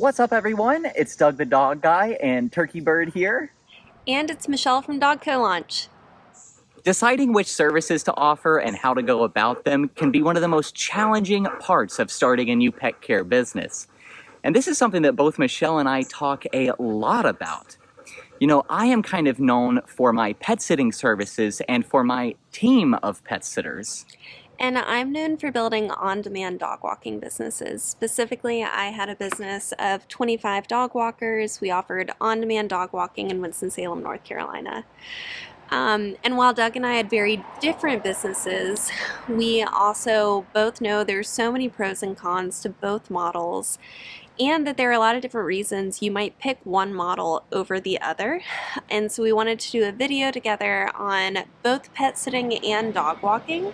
What's up, everyone? It's Doug the Dog Guy and Turkey Bird here. And it's Michelle from DogCo Launch. Deciding which services to offer and how to go about them can be one of the most challenging parts of starting a new pet care business. And this is something that both Michelle and I talk a lot about. You know, I am kind of known for my pet sitting services and for my team of pet sitters. And I'm known for building on-demand dog walking businesses. Specifically, I had a business of 25 dog walkers. We offered on-demand dog walking in Winston-Salem, North Carolina. And while Doug and I had very different businesses, we also both know there's so many pros and cons to both models, and that there are a lot of different reasons you might pick one model over the other. And so we wanted to do a video together on both pet sitting and dog walking,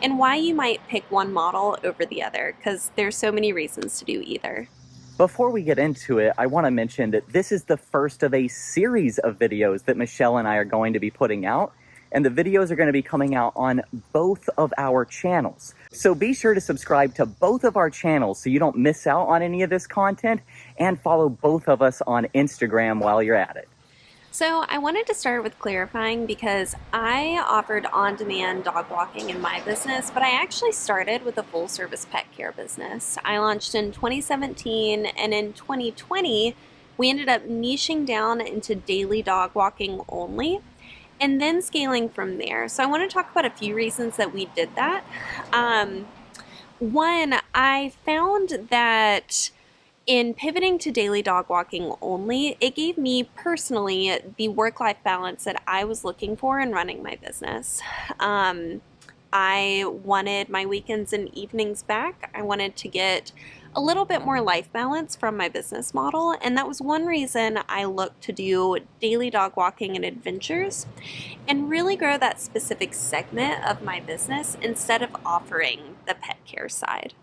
and why you might pick one model over the other, because there's so many reasons to do either. Before we get into it, I want to mention that this is the first of a series of videos that Michelle and I are going to be putting out, and the videos are going to be coming out on both of our channels. So be sure to subscribe to both of our channels so you don't miss out on any of this content, and follow both of us on Instagram while you're at it. So I wanted to start with clarifying, because I offered on-demand dog walking in my business, but I actually started with a full-service pet care business. I launched in 2017, and in 2020, we ended up niching down into daily dog walking only, and then scaling from there. So I want to talk about a few reasons that we did that. One, I found that in pivoting to daily dog walking only, it gave me personally the work-life balance that I was looking for in running my business. I wanted my weekends and evenings back. I wanted to get a little bit more life balance from my business model, and that was one reason I looked to do daily dog walking and adventures and really grow that specific segment of my business instead of offering the pet care side.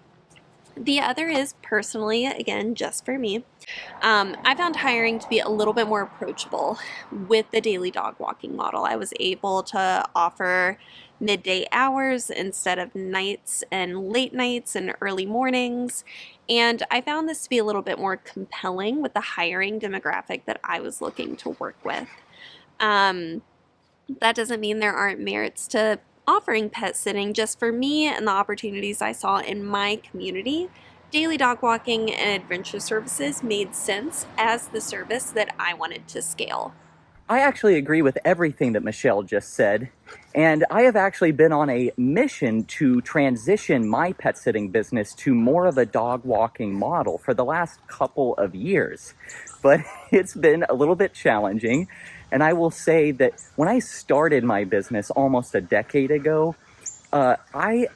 The other is personally, again, just for me. I found hiring to be a little bit more approachable with the daily dog walking model. I was able to offer midday hours instead of nights and late nights and early mornings. And I found this to be a little bit more compelling with the hiring demographic that I was looking to work with. That doesn't mean there aren't merits to offering pet sitting. Just for me and the opportunities I saw in my community, daily dog walking and adventure services made sense as the service that I wanted to scale. I actually agree with everything that Michelle just said, and I have actually been on a mission to transition my pet sitting business to more of a dog walking model for the last couple of years, but it's been a little bit challenging. And I will say that when I started my business almost a decade ago, I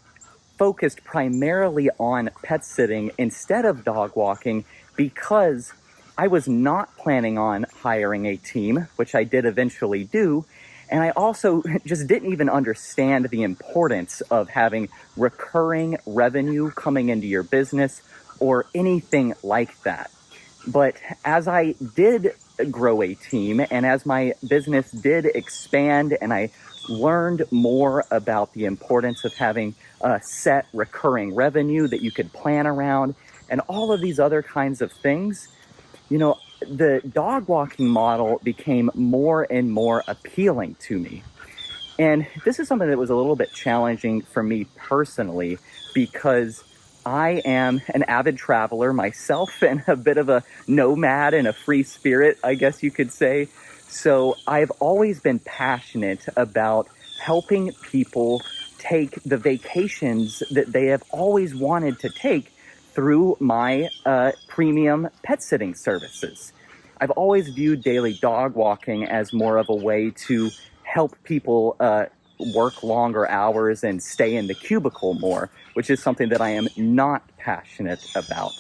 focused primarily on pet sitting instead of dog walking, because I was not planning on hiring a team, which I did eventually do. And I also just didn't even understand the importance of having recurring revenue coming into your business or anything like that. But as I did grow a team, and as my business did expand, and I learned more about the importance of having a set recurring revenue that you could plan around, and all of these other kinds of things, you know, the dog walking model became more and more appealing to me. And this is something that was a little bit challenging for me personally, because I am an avid traveler myself and a bit of a nomad and a free spirit, I guess you could say. So I've always been passionate about helping people take the vacations that they have always wanted to take through my premium pet sitting services. I've always viewed daily dog walking as more of a way to help people work longer hours and stay in the cubicle more, which is something that I am not passionate about.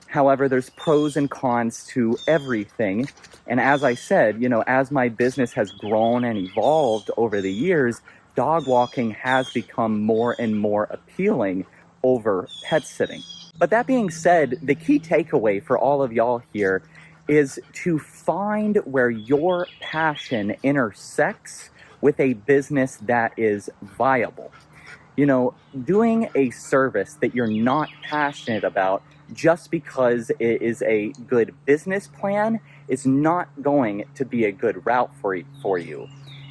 However, there's pros and cons to everything. And as I said, you know, as my business has grown and evolved over the years, dog walking has become more and more appealing over pet sitting. But that being said, the key takeaway for all of y'all here is to find where your passion intersects with a business that is viable. You know, doing a service that you're not passionate about just because it is a good business plan is not going to be a good route for you.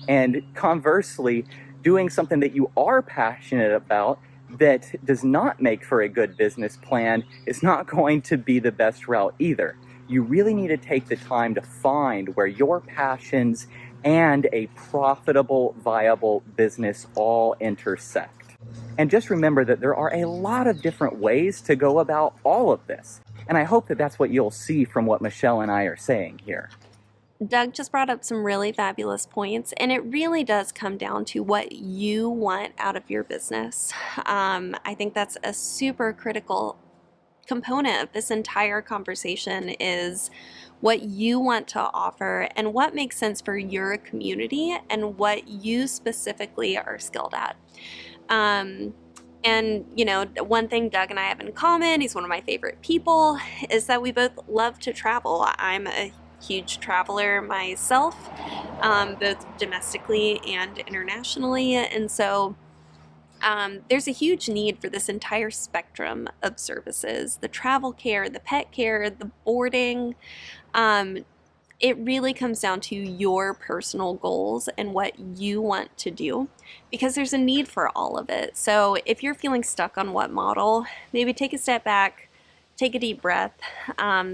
And conversely, doing something that you are passionate about that does not make for a good business plan is not going to be the best route either. You really need to take the time to find where your passions and a profitable, viable business all intersect. And just remember that there are a lot of different ways to go about all of this. And I hope that that's what you'll see from what Michelle and I are saying here. Doug just brought up some really fabulous points, and it really does come down to what you want out of your business. I think that's a super critical component of this entire conversation is what you want to offer and what makes sense for your community and what you specifically are skilled at. And, you know, one thing Doug and I have in common, he's one of my favorite people, is that we both love to travel. I'm a huge traveler myself, both domestically and internationally. And so there's a huge need for this entire spectrum of services, the travel care, the pet care, the boarding. It really comes down to your personal goals and what you want to do, because there's a need for all of it. So if you're feeling stuck on what model, maybe take a step back, take a deep breath,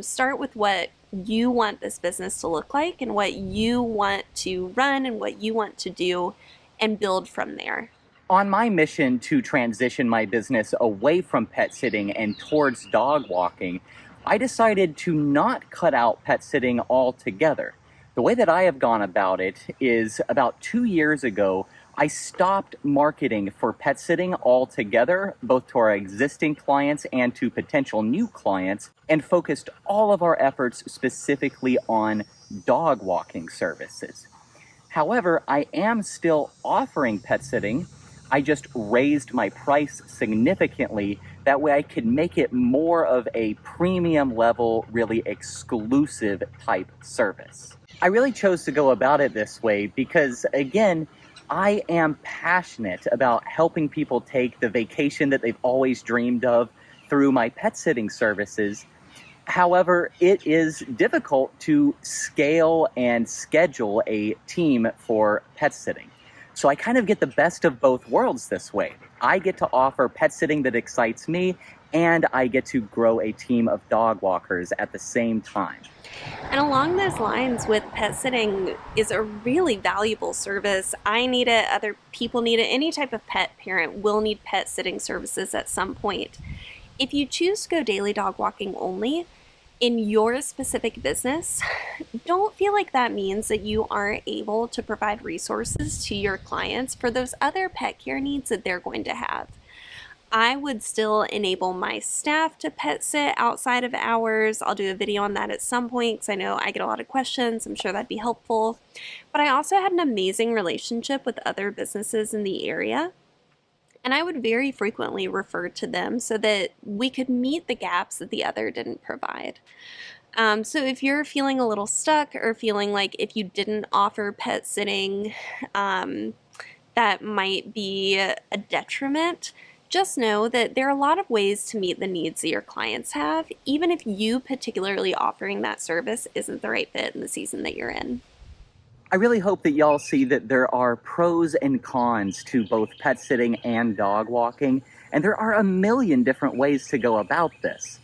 start with what you want this business to look like and what you want to run and what you want to do, and build from there. On my mission to transition my business away from pet sitting and towards dog walking, I decided to not cut out pet sitting altogether. The way that I have gone about it is about 2 years ago, I stopped marketing for pet sitting altogether, both to our existing clients and to potential new clients, and focused all of our efforts specifically on dog walking services. However, I am still offering pet sitting. I just raised my price significantly. That way I could make it more of a premium level, really exclusive type service. I really chose to go about it this way because, again, I am passionate about helping people take the vacation that they've always dreamed of through my pet sitting services. However, it is difficult to scale and schedule a team for pet sitting. So I kind of get the best of both worlds this way. I get to offer pet sitting that excites me, and I get to grow a team of dog walkers at the same time. And along those lines, with pet sitting is a really valuable service. I need it, other people need it, any type of pet parent will need pet sitting services at some point. If you choose to go daily dog walking only in your specific business, don't feel like that means that you aren't able to provide resources to your clients for those other pet care needs that they're going to have. I would still enable my staff to pet sit outside of hours. I'll do a video on that at some point because I know I get a lot of questions. I'm sure that'd be helpful. But I also had an amazing relationship with other businesses in the area, and I would very frequently refer to them so that we could meet the gaps that the other didn't provide. So if you're feeling a little stuck or feeling like if you didn't offer pet sitting, that might be a detriment, just know that there are a lot of ways to meet the needs that your clients have, even if you particularly offering that service isn't the right fit in the season that you're in. I really hope that y'all see that there are pros and cons to both pet sitting and dog walking, and there are a million different ways to go about this.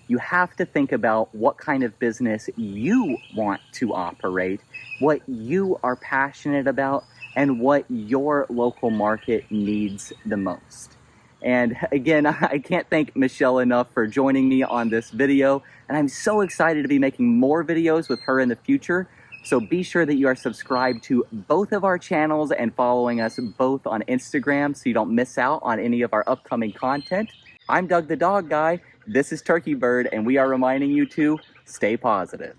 You have to think about what kind of business you want to operate, what you are passionate about, and what your local market needs the most. And again, I can't thank Michelle enough for joining me on this video, and I'm so excited to be making more videos with her in the future. So be sure that you are subscribed to both of our channels and following us both on Instagram so you don't miss out on any of our upcoming content. I'm Doug the Dog Guy, this is Turkey Bird, and we are reminding you to stay positive.